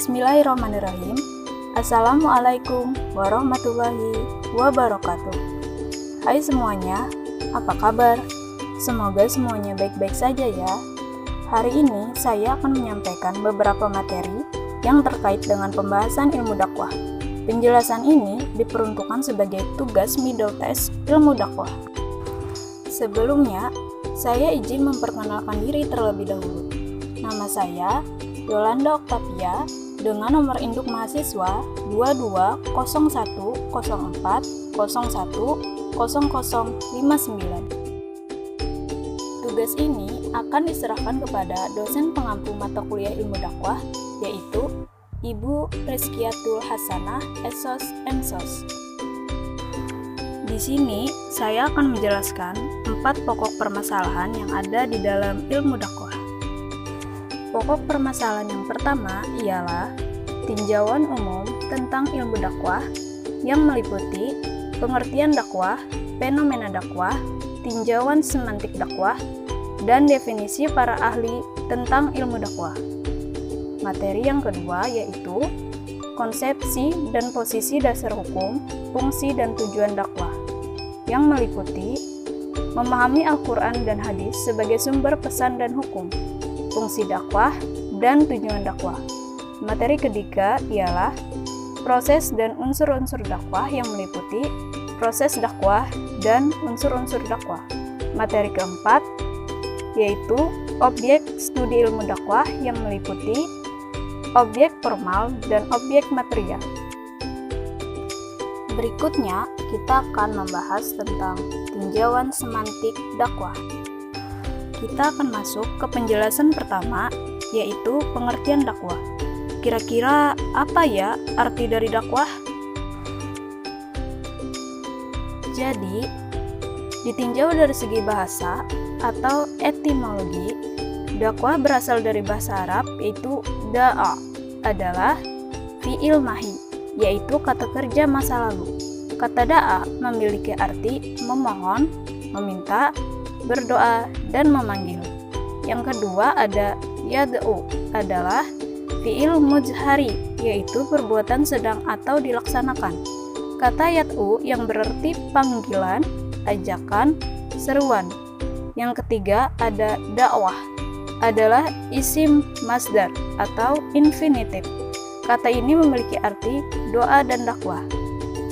Bismillahirrahmanirrahim. Assalamualaikum warahmatullahi wabarakatuh. Hai semuanya, apa kabar? Semoga semuanya baik-baik saja ya. Hari ini saya akan menyampaikan beberapa materi yang terkait dengan pembahasan ilmu dakwah. Penjelasan ini diperuntukkan sebagai tugas middle test ilmu dakwah. Sebelumnya, saya izin memperkenalkan diri terlebih dahulu. Nama saya Yolanda Oktavia dengan nomor induk mahasiswa 220104010059. Tugas ini akan diserahkan kepada dosen pengampu mata kuliah ilmu dakwah, yaitu Ibu Rizkiatul Hasanah, Esos Ensos. Di sini saya akan menjelaskan 4 pokok permasalahan yang ada di dalam ilmu dakwah. Pokok permasalahan yang pertama ialah tinjauan umum tentang ilmu dakwah yang meliputi pengertian dakwah, fenomena dakwah, tinjauan semantik dakwah, dan definisi para ahli tentang ilmu dakwah. Materi yang kedua yaitu konsepsi dan posisi dasar hukum, fungsi dan tujuan dakwah yang meliputi memahami Al-Quran dan hadis sebagai sumber pesan dan hukum, fungsi dakwah, dan tujuan dakwah. Materi ketiga ialah proses dan unsur-unsur dakwah yang meliputi proses dakwah dan unsur-unsur dakwah. Materi keempat yaitu objek studi ilmu dakwah yang meliputi objek formal dan objek material. Berikutnya, kita akan membahas tentang tinjauan semantik dakwah. Kita akan masuk ke penjelasan pertama, yaitu pengertian dakwah. Kira-kira apa ya arti dari dakwah? Jadi, ditinjau dari segi bahasa atau etimologi, dakwah berasal dari bahasa Arab, yaitu da'a adalah fi'il mahi, yaitu kata kerja masa lalu. Kata da'a memiliki arti memohon, meminta, berdoa, dan memanggil. Yang kedua ada yad'u adalah fi'il mujhari, yaitu perbuatan sedang atau dilaksanakan. Kata yad'u yang berarti panggilan, ajakan, seruan. Yang ketiga ada dakwah adalah isim masdar atau infinitif. Kata ini memiliki arti doa dan dakwah.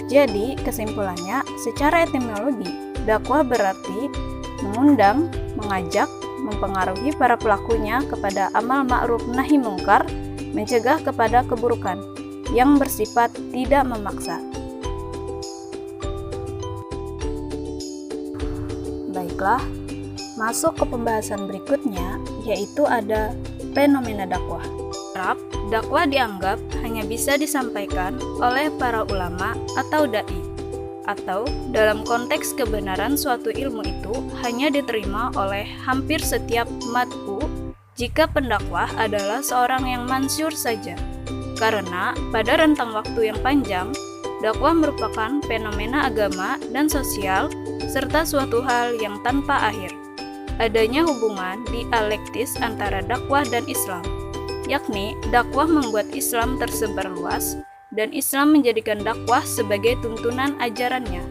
Jadi, kesimpulannya, secara etimologi, dakwah berarti mengundang, mengajak, mempengaruhi para pelakunya kepada amal ma'ruf nahi mungkar, mencegah kepada keburukan, yang bersifat tidak memaksa. Baiklah, masuk ke pembahasan berikutnya, yaitu ada fenomena dakwah. Dakwah dianggap hanya bisa disampaikan oleh para ulama atau da'i, atau dalam konteks kebenaran suatu ilmu itu hanya diterima oleh hampir setiap mad'u jika pendakwah adalah seorang yang mansyur saja. Karena pada rentang waktu yang panjang, dakwah merupakan fenomena agama dan sosial serta suatu hal yang tanpa akhir. Adanya hubungan dialektis antara dakwah dan Islam, yakni dakwah membuat Islam tersebar luas dan Islam menjadikan dakwah sebagai tuntunan ajarannya,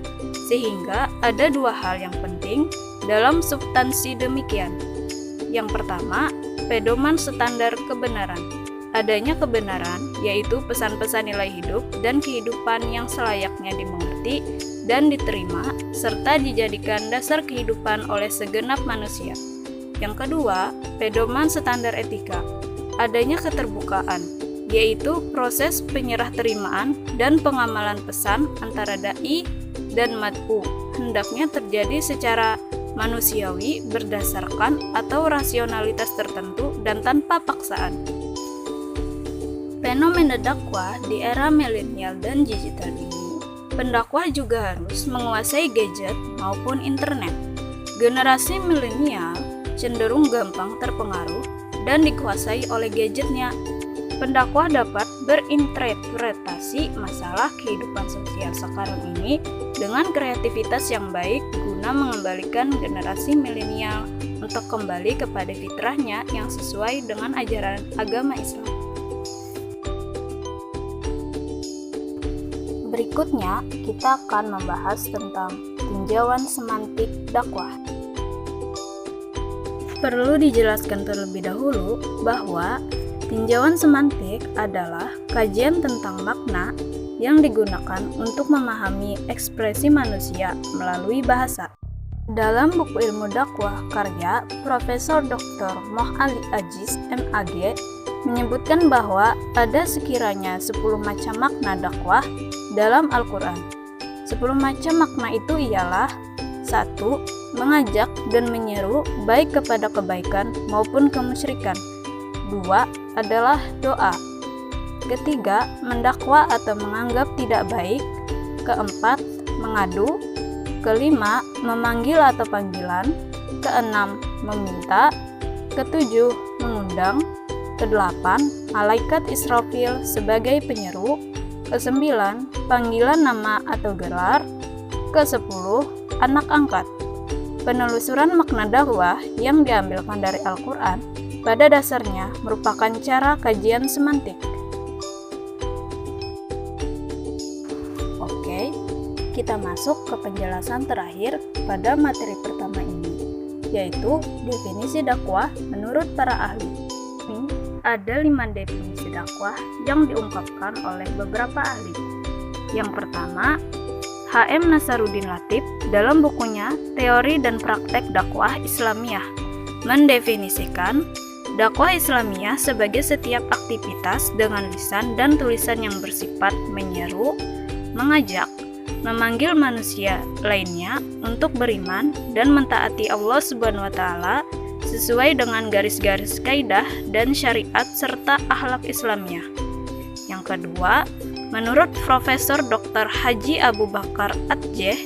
sehingga ada 2 hal yang penting dalam substansi demikian. Yang pertama, pedoman standar kebenaran. Adanya kebenaran, yaitu pesan-pesan nilai hidup dan kehidupan yang selayaknya dimengerti dan diterima, serta dijadikan dasar kehidupan oleh segenap manusia. Yang kedua, pedoman standar etika. Adanya keterbukaan, yaitu proses penyerah-terimaan dan pengamalan pesan antara da'i dan mad'u hendaknya terjadi secara manusiawi berdasarkan atau rasionalitas tertentu dan tanpa paksaan. Fenomena dakwah di era milenial dan digital ini, pendakwah juga harus menguasai gadget maupun internet. Generasi milenial cenderung gampang terpengaruh dan dikuasai oleh gadgetnya. Pendakwah dapat berinterpretasi masalah kehidupan sosial sekarang ini dengan kreativitas yang baik guna mengembalikan generasi milenial untuk kembali kepada fitrahnya yang sesuai dengan ajaran agama Islam. Berikutnya, kita akan membahas tentang tinjauan semantik dakwah. Perlu dijelaskan terlebih dahulu bahwa tinjauan semantik adalah kajian tentang makna yang digunakan untuk memahami ekspresi manusia melalui bahasa. Dalam buku ilmu dakwah karya Profesor Dr. Moh Ali Aziz MAG menyebutkan bahwa ada sekiranya 10 macam makna dakwah dalam Al-Quran. 10 macam makna itu ialah: 1. Mengajak dan menyeru baik kepada kebaikan maupun kemusyrikan. 2. Adalah doa. Ketiga, mendakwa atau menganggap tidak baik. Keempat, mengadu. Kelima, memanggil atau panggilan. Keenam, meminta. Ketujuh, mengundang. Kedelapan, malaikat Israfil sebagai penyeru. Kesembilan, panggilan nama atau gelar. Kesepuluh, anak angkat. Penelusuran makna dakwah yang diambilkan dari Al-Quran pada dasarnya merupakan cara kajian semantik. Oke, kita masuk ke penjelasan terakhir pada materi pertama ini, yaitu definisi dakwah menurut para ahli. Ada 5 definisi dakwah yang diungkapkan oleh beberapa ahli. Yang pertama, H.M. Nasaruddin Latif dalam bukunya Teori dan Praktek Dakwah Islamiyah mendefinisikan dakwah Islamiyah sebagai setiap aktivitas dengan lisan dan tulisan yang bersifat menyeru, mengajak, memanggil manusia lainnya untuk beriman dan mentaati Allah Subhanahu wa taala sesuai dengan garis-garis kaidah dan syariat serta akhlak Islamiyah. Yang kedua, menurut Profesor Dr. Haji Abu Bakar Atjeh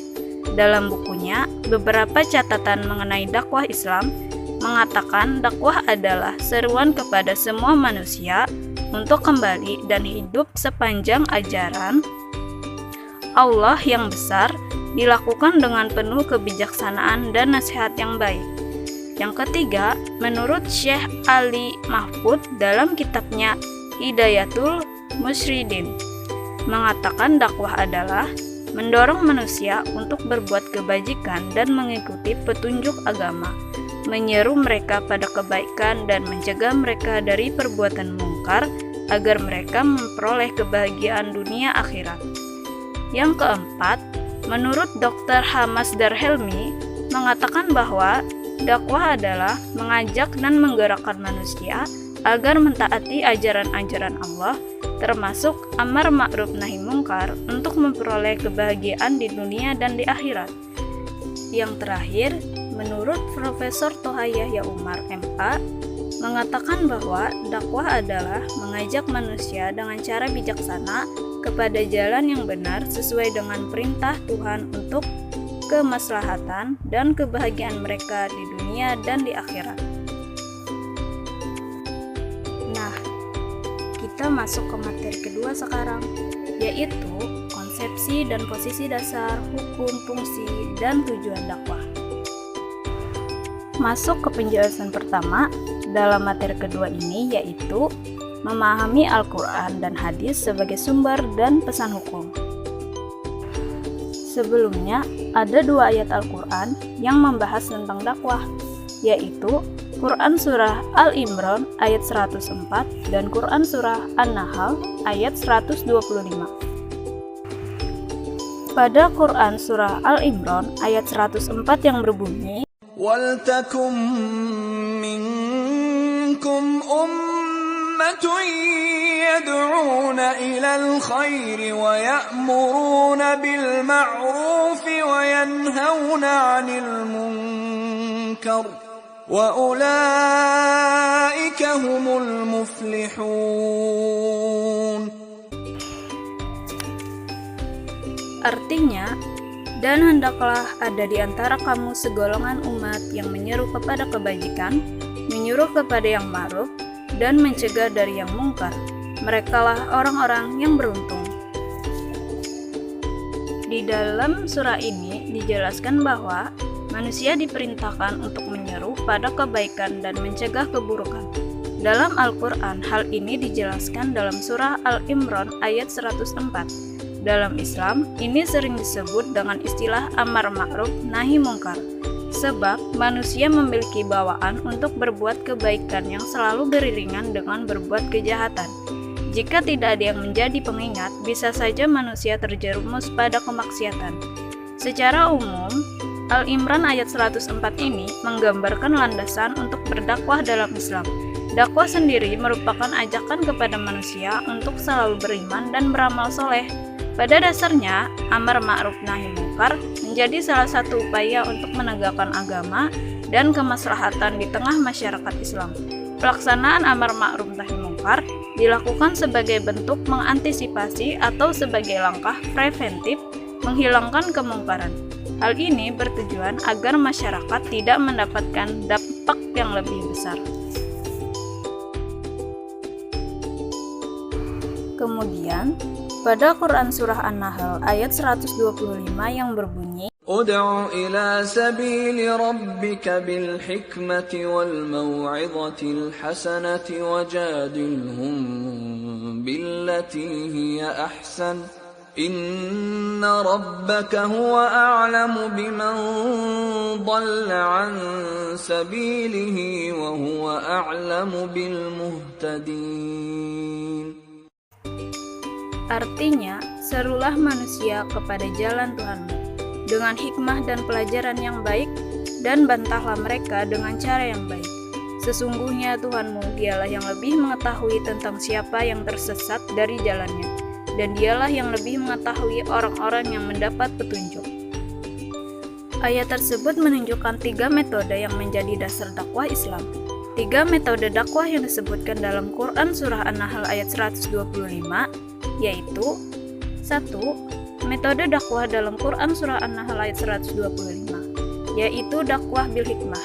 dalam bukunya Beberapa Catatan Mengenai Dakwah Islam mengatakan dakwah adalah seruan kepada semua manusia untuk kembali dan hidup sepanjang ajaran Allah yang besar, dilakukan dengan penuh kebijaksanaan dan nasihat yang baik. Yang ketiga, menurut Syekh Ali Mahfud dalam kitabnya Hidayatul Musyridin mengatakan dakwah adalah mendorong manusia untuk berbuat kebajikan dan mengikuti petunjuk agama, menyeru mereka pada kebaikan dan mencegah mereka dari perbuatan mungkar agar mereka memperoleh kebahagiaan dunia akhirat. Yang keempat, menurut Dr. Hamas Darhelmi mengatakan bahwa dakwah adalah mengajak dan menggerakkan manusia agar mentaati ajaran-ajaran Allah, termasuk amar ma'ruf nahi mungkar untuk memperoleh kebahagiaan di dunia dan di akhirat. Yang terakhir, menurut Profesor Toha Yahya Umar MA mengatakan bahwa dakwah adalah mengajak manusia dengan cara bijaksana kepada jalan yang benar sesuai dengan perintah Tuhan untuk kemaslahatan dan kebahagiaan mereka di dunia dan di akhirat. Nah, kita masuk ke materi kedua sekarang, yaitu konsepsi dan posisi dasar, hukum, fungsi, dan tujuan dakwah. Masuk ke penjelasan pertama dalam materi kedua ini, yaitu memahami Al-Quran dan hadis sebagai sumber dan pesan hukum. Sebelumnya, ada 2 ayat Al-Quran yang membahas tentang dakwah, yaitu Quran Surah Al-Imran ayat 104 dan Quran Surah An-Nahl ayat 125. Pada Quran Surah Al-Imran ayat 104 yang berbunyi, وَلْتَكُنْ مِنْكُمْ أُمَّةٌ يَدْعُونَ إِلَى الْخَيْرِ وَيَأْمُرُونَ بِالْمَعْرُوفِ وَيَنْهَوْنَ عَنِ الْمُنْكَرِ وَأُولَئِكَ هُمُ الْمُفْلِحُونَ. Artinya, dan hendaklah ada di antara kamu segolongan umat yang menyeru kepada kebajikan, menyuruh kepada yang ma'ruf, dan mencegah dari yang mungkar. Merekalah orang-orang yang beruntung. Di dalam surah ini dijelaskan bahwa manusia diperintahkan untuk menyeru pada kebaikan dan mencegah keburukan. Dalam Al-Quran, hal ini dijelaskan dalam surah Al-Imran ayat 104. Dalam Islam, ini sering disebut dengan istilah amar ma'ruf nahi mungkar, sebab manusia memiliki bawaan untuk berbuat kebaikan yang selalu beriringan dengan berbuat kejahatan. Jika tidak ada yang menjadi pengingat, bisa saja manusia terjerumus pada kemaksiatan. Secara umum, Al-Imran ayat 104 ini menggambarkan landasan untuk berdakwah dalam Islam. Dakwah sendiri merupakan ajakan kepada manusia untuk selalu beriman dan beramal soleh. Pada dasarnya, amar ma'ruf nahi mungkar menjadi salah satu upaya untuk menegakkan agama dan kemaslahatan di tengah masyarakat Islam. Pelaksanaan amar ma'ruf nahi mungkar dilakukan sebagai bentuk mengantisipasi atau sebagai langkah preventif menghilangkan kemungkaran. Hal ini bertujuan agar masyarakat tidak mendapatkan dampak yang lebih besar. Kemudian, pada Quran Surah An-Nahl ayat 125 yang berbunyi, ادع إلى سبيل ربك بالحكمة والموعظة الحسنة وجادلهم بالتي هي أحسن إن ربك هو أعلم بمن ضل عن سبيله وهو أعلم بالمهتدين. Artinya, serulah manusia kepada jalan Tuhanmu dengan hikmah dan pelajaran yang baik, dan bantahlah mereka dengan cara yang baik. Sesungguhnya Tuhanmu dialah yang lebih mengetahui tentang siapa yang tersesat dari jalannya, dan dialah yang lebih mengetahui orang-orang yang mendapat petunjuk. Ayat tersebut menunjukkan 3 metode yang menjadi dasar dakwah Islam. 3 metode dakwah yang disebutkan dalam Quran Surah An-Nahl ayat 125, yaitu 1. Metode dakwah dalam Quran Surah An-Nahl ayat 125, yaitu dakwah bil hikmah.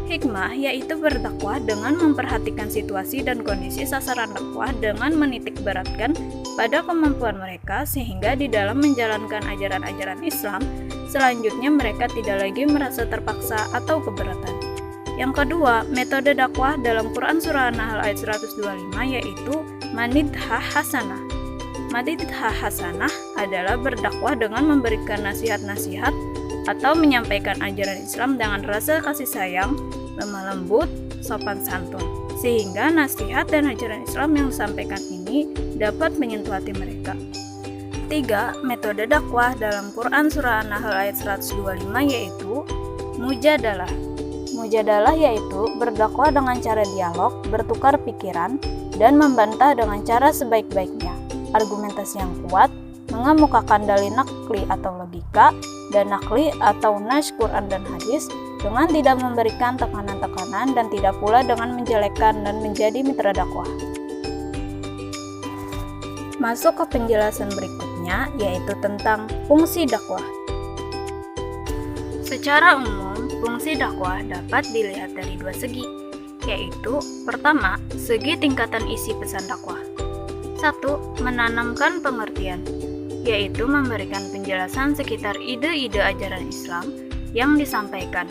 Hikmah yaitu berdakwah dengan memperhatikan situasi dan kondisi sasaran dakwah dengan menitik beratkan pada kemampuan mereka, sehingga di dalam menjalankan ajaran-ajaran Islam, selanjutnya mereka tidak lagi merasa terpaksa atau keberatan. Yang kedua, metode dakwah dalam Quran Surah An-Nahl ayat 125, yaitu manidhah hasanah. Manidhah hasanah adalah berdakwah dengan memberikan nasihat-nasihat atau menyampaikan ajaran Islam dengan rasa kasih sayang, lemah lembut, sopan santun, sehingga nasihat dan ajaran Islam yang disampaikan ini dapat menyentuh hati mereka. 3. Metode dakwah dalam Quran Surah An-Nahl ayat 125, yaitu mujadalah. Mujadalah yaitu berdakwah dengan cara dialog, bertukar pikiran, dan membantah dengan cara sebaik-baiknya. Argumentasi yang kuat, mengemukakan dalil nakli atau logika, dan nakli atau nas Quran dan hadis, dengan tidak memberikan tekanan-tekanan dan tidak pula dengan menjelekkan dan menjadi mitra dakwah. Masuk ke penjelasan berikutnya, yaitu tentang fungsi dakwah. Secara umum, fungsi dakwah dapat dilihat dari 2 segi, yaitu pertama, segi tingkatan isi pesan dakwah. 1. Menanamkan pengertian, yaitu memberikan penjelasan sekitar ide-ide ajaran Islam yang disampaikan,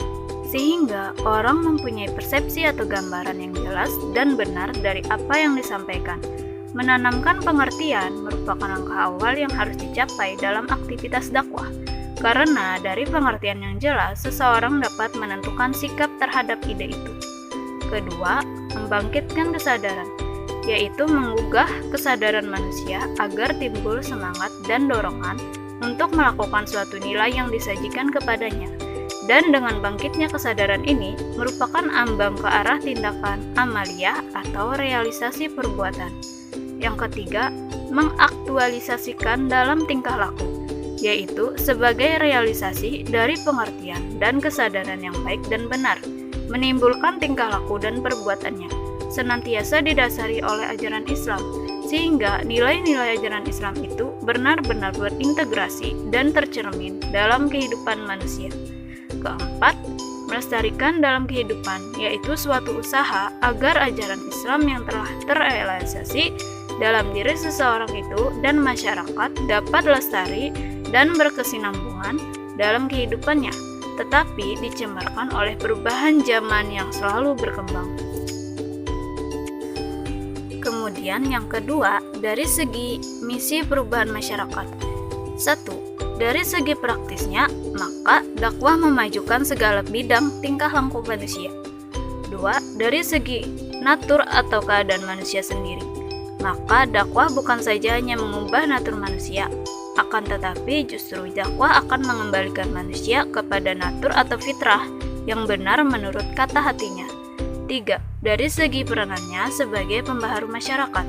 sehingga orang mempunyai persepsi atau gambaran yang jelas dan benar dari apa yang disampaikan. Menanamkan pengertian merupakan langkah awal yang harus dicapai dalam aktivitas dakwah, karena dari pengertian yang jelas, seseorang dapat menentukan sikap terhadap ide itu. Kedua, membangkitkan kesadaran, yaitu menggugah kesadaran manusia agar timbul semangat dan dorongan untuk melakukan suatu nilai yang disajikan kepadanya. Dan dengan bangkitnya kesadaran ini merupakan ambang ke arah tindakan amaliyah atau realisasi perbuatan. Yang ketiga, mengaktualisasikan dalam tingkah laku, yaitu sebagai realisasi dari pengertian dan kesadaran yang baik dan benar, menimbulkan tingkah laku dan perbuatannya senantiasa didasari oleh ajaran Islam, sehingga nilai-nilai ajaran Islam itu benar-benar berintegrasi dan tercermin dalam kehidupan manusia. Keempat, melestarikan dalam kehidupan, yaitu suatu usaha agar ajaran Islam yang telah terrealisasi dalam diri seseorang itu dan masyarakat dapat lestari dan berkesinambungan dalam kehidupannya, tetapi dicemarkan oleh perubahan zaman yang selalu berkembang. Kemudian yang kedua, dari segi misi perubahan masyarakat, 1. Dari segi praktisnya, maka dakwah memajukan segala bidang tingkah laku manusia. 2. Dari segi natur atau keadaan manusia sendiri, maka dakwah bukan saja hanya mengubah natur manusia, akan tetapi justru dakwah akan mengembalikan manusia kepada natur atau fitrah yang benar menurut kata hatinya. 3. Dari segi peranannya sebagai pembaharu masyarakat,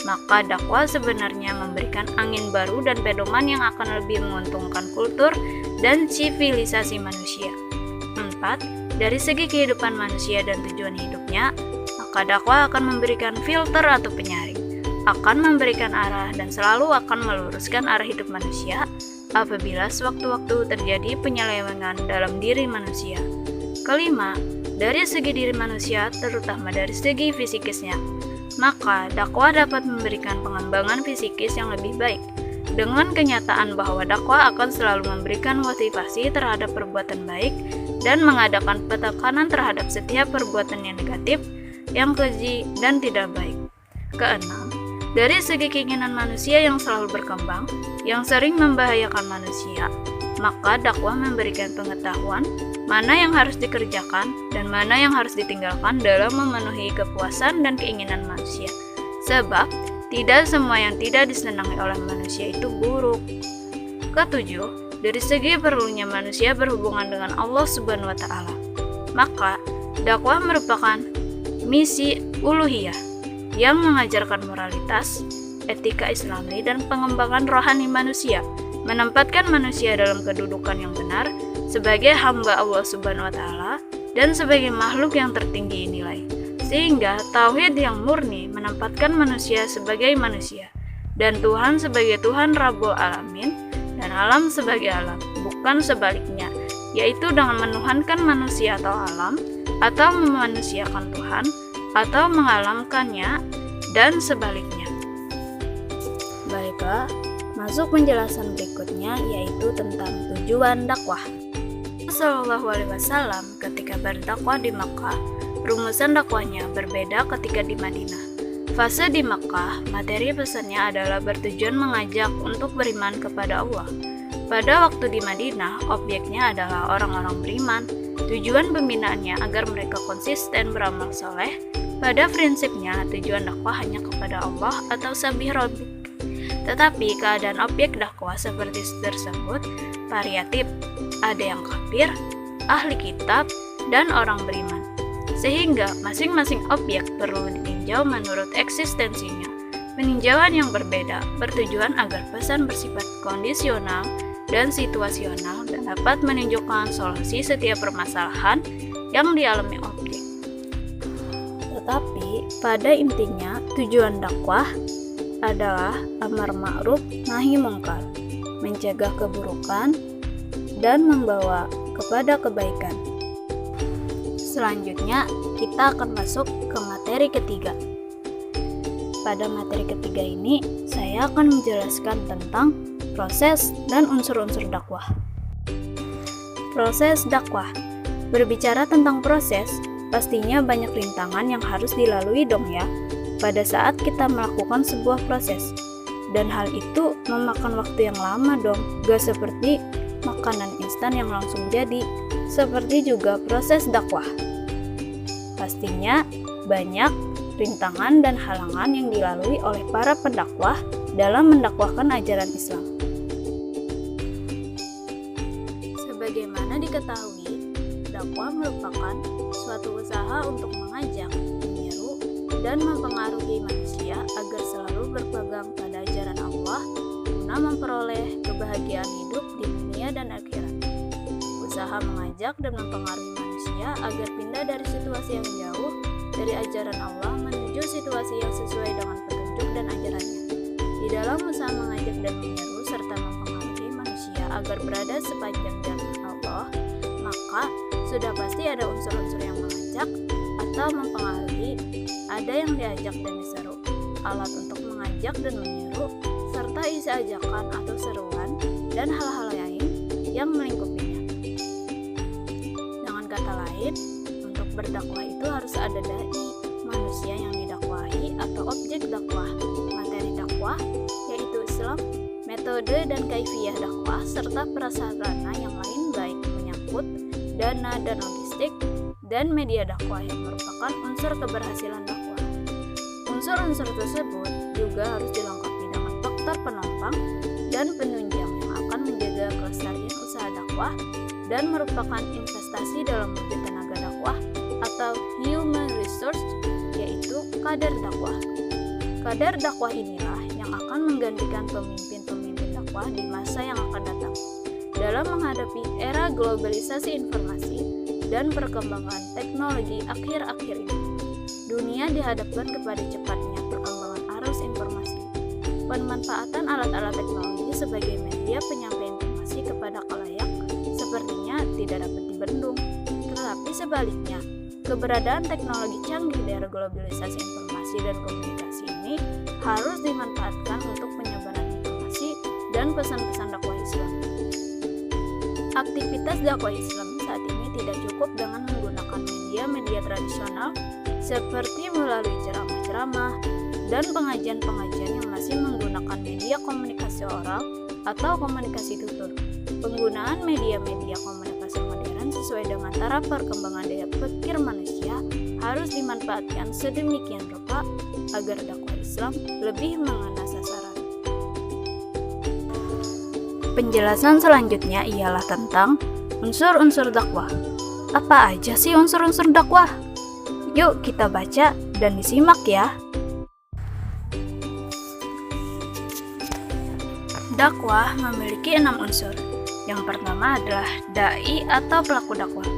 maka dakwah sebenarnya memberikan angin baru dan pedoman yang akan lebih menguntungkan kultur dan sivilisasi manusia. 4. Dari segi kehidupan manusia dan tujuan hidupnya, maka dakwah akan memberikan filter atau penyaring, akan memberikan arah dan selalu akan meluruskan arah hidup manusia apabila sewaktu-waktu terjadi penyelewengan dalam diri manusia. 5. Dari segi diri manusia, terutama dari segi fisikisnya, maka dakwah dapat memberikan pengembangan fisikis yang lebih baik, dengan kenyataan bahwa dakwah akan selalu memberikan motivasi terhadap perbuatan baik dan mengadakan penekanan terhadap setiap perbuatan yang negatif, yang keji dan tidak baik. 6. Dari segi keinginan manusia yang selalu berkembang, yang sering membahayakan manusia, maka dakwah memberikan pengetahuan mana yang harus dikerjakan dan mana yang harus ditinggalkan dalam memenuhi kepuasan dan keinginan manusia. Sebab, tidak semua yang tidak disenangi oleh manusia itu buruk. 7. Dari segi perlunya manusia berhubungan dengan Allah Subhanahu wa Ta'ala, maka dakwah merupakan misi uluhiyah yang mengajarkan moralitas, etika Islami, dan pengembangan rohani manusia, menempatkan manusia dalam kedudukan yang benar sebagai hamba Allah Subhanahu wa Ta'ala dan sebagai makhluk yang tertinggi nilai, sehingga tauhid yang murni menempatkan manusia sebagai manusia dan Tuhan sebagai Tuhan Rabbul Alamin dan alam sebagai alam, bukan sebaliknya, yaitu dengan menuhankan manusia atau alam, atau memanusiakan Tuhan atau mengalamkannya, dan sebaliknya. Baiklah, masuk penjelasan berikutnya, yaitu tentang tujuan dakwah. Sallallahu alaihi wasallam ketika berdakwah di Makkah, rumusan dakwahnya berbeda ketika di Madinah. Fase di Makkah, materi pesannya adalah bertujuan mengajak untuk beriman kepada Allah. Pada waktu di Madinah, objeknya adalah orang-orang beriman. Tujuan pembinaannya agar mereka konsisten beramal soleh. Pada prinsipnya, tujuan dakwah hanya kepada Allah atau sabih rabbik. Tetapi keadaan objek dakwah seperti tersebut variatif, ada yang kafir, ahli kitab, dan orang beriman. Sehingga masing-masing objek perlu ditinjau menurut eksistensinya. Peninjauan yang berbeda bertujuan agar pesan bersifat kondisional dan situasional dan dapat menunjukkan solusi setiap permasalahan yang dialami objek. Tetapi pada intinya tujuan dakwah adalah amar ma'ruf nahi mungkar, mencegah keburukan dan membawa kepada kebaikan. Selanjutnya kita akan masuk ke materi ketiga. Pada materi ketiga ini saya akan menjelaskan tentang proses dan unsur-unsur dakwah. Proses dakwah. Berbicara tentang proses, pastinya banyak rintangan yang harus dilalui dong ya pada saat kita melakukan sebuah proses. Dan hal itu memakan waktu yang lama dong, gak seperti makanan instan yang langsung jadi, seperti juga proses dakwah. Pastinya banyak rintangan dan halangan yang dilalui oleh para pendakwah dalam mendakwahkan ajaran Islam. Sebagaimana diketahui, dakwah merupakan suatu usaha untuk mengajak, menyeru, dan mempengaruhi manusia agar selalu berpegang pada ajaran Allah guna memperoleh kebahagiaan hidup di dunia dan akhirat. Usaha mengajak dan mempengaruhi manusia agar pindah dari situasi yang jauh dari ajaran Allah menuju situasi yang sesuai dengan petunjuk dan ajarannya. Di dalam usaha mengajak dan menyeru serta mempengaruhi manusia agar berada sepanjang jalan Allah, maka sudah pasti ada unsur-unsur yang mengajak atau mempengaruhi, ada yang diajak dan diseru, alat untuk mengajak dan menyeru, serta isi ajakan atau seruan, dan hal-hal lain yang melingkupinya. Dengan kata lain, untuk berdakwah itu harus ada dai, manusia yang didakwahi atau objek dakwah, materi dakwah, yaitu Islam, metode dan kaifiyah dakwah, serta prasarana yang lain baik menyangkut dana dan logistik, dan media dakwah yang merupakan unsur keberhasilan dakwah. Unsur-unsur tersebut juga harus dilengkapi dengan faktor penopang dan penunjang yang akan menjaga kelestarian usaha dakwah dan merupakan investasi dalam wujud tenaga dakwah atau human resource, yaitu kader dakwah. Kader dakwah inilah yang akan menggantikan pemimpin-pemimpin dakwah di masa yang akan datang dalam menghadapi era globalisasi informasi dan perkembangan teknologi akhir-akhir ini. Dunia dihadapkan kepada cepatnya perkembangan arus informasi. Pemanfaatan alat-alat teknologi sebagai media penyampaian informasi kepada khalayak sepertinya tidak dapat dibendung. Tetapi sebaliknya, keberadaan teknologi canggih dari globalisasi informasi dan komunikasi ini harus dimanfaatkan untuk penyebaran informasi dan pesan-pesan dakwah Islam. Aktivitas dakwah Islam saat ini tidak cukup dengan menggunakan media-media tradisional seperti melalui ceramah-ceramah dan pengajian-pengajian yang masih menggunakan media komunikasi oral atau komunikasi tutur. Penggunaan media-media komunikasi modern sesuai dengan taraf perkembangan daya pikir manusia harus dimanfaatkan sedemikian rupa agar dakwah Islam lebih mengena sasaran. Penjelasan selanjutnya ialah tentang unsur-unsur dakwah. Apa aja sih unsur-unsur dakwah? Yuk kita baca dan disimak ya. Dakwah memiliki 6 unsur. Yang pertama adalah dai atau pelaku dakwah.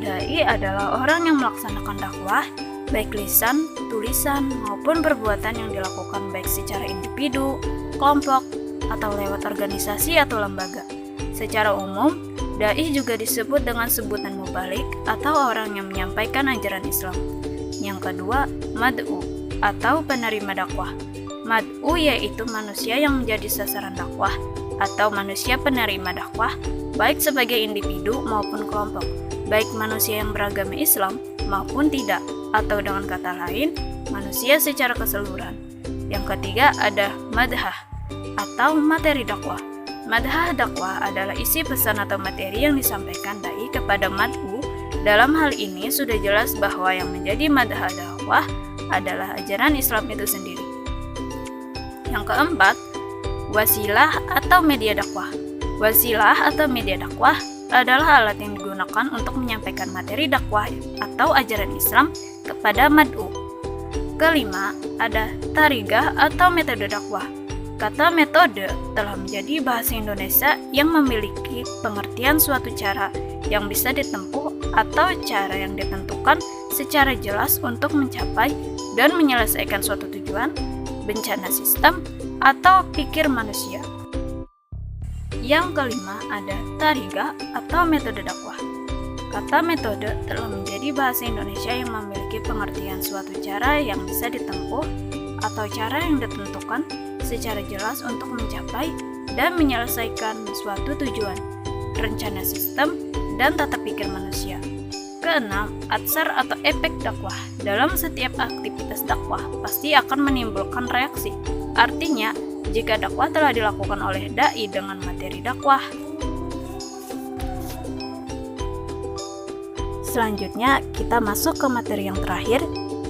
Dai adalah orang yang melaksanakan dakwah, baik lisan, tulisan, maupun perbuatan yang dilakukan baik secara individu, kelompok, atau lewat organisasi atau lembaga. Secara umum, dai juga disebut dengan sebutan mubalik atau orang yang menyampaikan ajaran Islam. Yang kedua, mad'u atau penerima dakwah. Mad'u yaitu manusia yang menjadi sasaran dakwah atau manusia penerima dakwah, baik sebagai individu maupun kelompok, baik manusia yang beragama Islam maupun tidak, atau dengan kata lain, manusia secara keseluruhan. Yang ketiga ada madhah atau materi dakwah. Madhah dakwah adalah isi pesan atau materi yang disampaikan dai kepada mad'u. Dalam hal ini sudah jelas bahwa yang menjadi madhah dakwah adalah ajaran Islam itu sendiri. Yang keempat, wasilah atau media dakwah. Wasilah atau media dakwah adalah alat yang digunakan untuk menyampaikan materi dakwah atau ajaran Islam kepada mad'u. Kelima, ada tarigah atau metode dakwah. Kata metode telah menjadi bahasa Indonesia yang memiliki pengertian suatu cara yang bisa ditempuh atau cara yang ditentukan secara jelas untuk mencapai dan menyelesaikan suatu tujuan, bencana sistem, atau pikir manusia. Yang kelima ada tarigah atau metode dakwah. Kata metode telah menjadi bahasa Indonesia yang memiliki pengertian suatu cara yang bisa ditempuh atau cara yang ditentukan secara jelas untuk mencapai dan menyelesaikan suatu tujuan, rencana sistem, dan tata pikir manusia. Keenam, atsar atau efek dakwah. Dalam setiap aktivitas dakwah pasti akan menimbulkan reaksi. Artinya, jika dakwah telah dilakukan oleh dai dengan materi dakwah. Selanjutnya, kita masuk ke materi yang terakhir,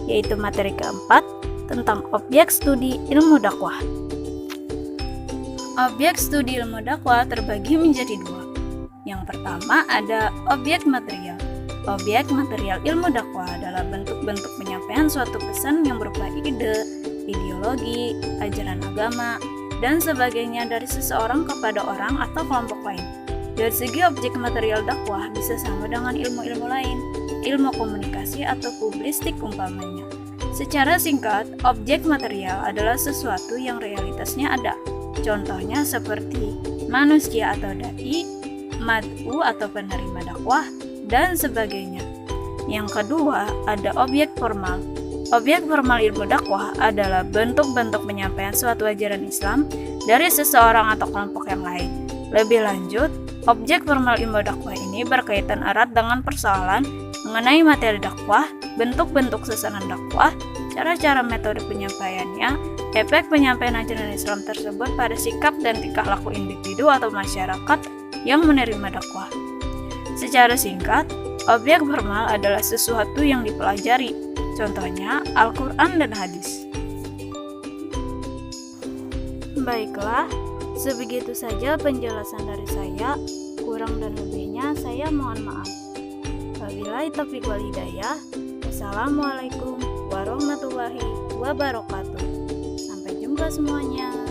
yaitu materi keempat tentang objek studi ilmu dakwah. Objek studi ilmu dakwah terbagi menjadi dua. Yang pertama ada objek material. Objek material ilmu dakwah adalah bentuk-bentuk penyampaian suatu pesan yang berupa ide, ideologi, ajaran agama, dan sebagainya dari seseorang kepada orang atau kelompok lain. Dari segi objek material dakwah bisa sama dengan ilmu-ilmu lain, ilmu komunikasi atau publistik umpamanya. Secara singkat, objek material adalah sesuatu yang realitasnya ada. Contohnya seperti manusia atau dai, mad'u atau penerima dakwah, dan sebagainya. Yang kedua, ada objek formal. Objek formal ilmu dakwah adalah bentuk-bentuk penyampaian suatu ajaran Islam dari seseorang atau kelompok yang lain. Lebih lanjut, objek formal ilmu dakwah ini berkaitan erat dengan persoalan mengenai materi dakwah, bentuk-bentuk sasaran dakwah, cara-cara metode penyampaiannya, efek penyampaian ajaran Islam tersebut pada sikap dan tingkah laku individu atau masyarakat yang menerima dakwah. Secara singkat, objek formal adalah sesuatu yang dipelajari, contohnya Al-Quran dan hadis. Baiklah, sebegitu saja penjelasan dari saya. Kurang dan lebihnya saya mohon maaf. Wabillahi taufiq wal hidayah. Wassalamualaikum warahmatullahi wabarakatuh. Sampai jumpa semuanya.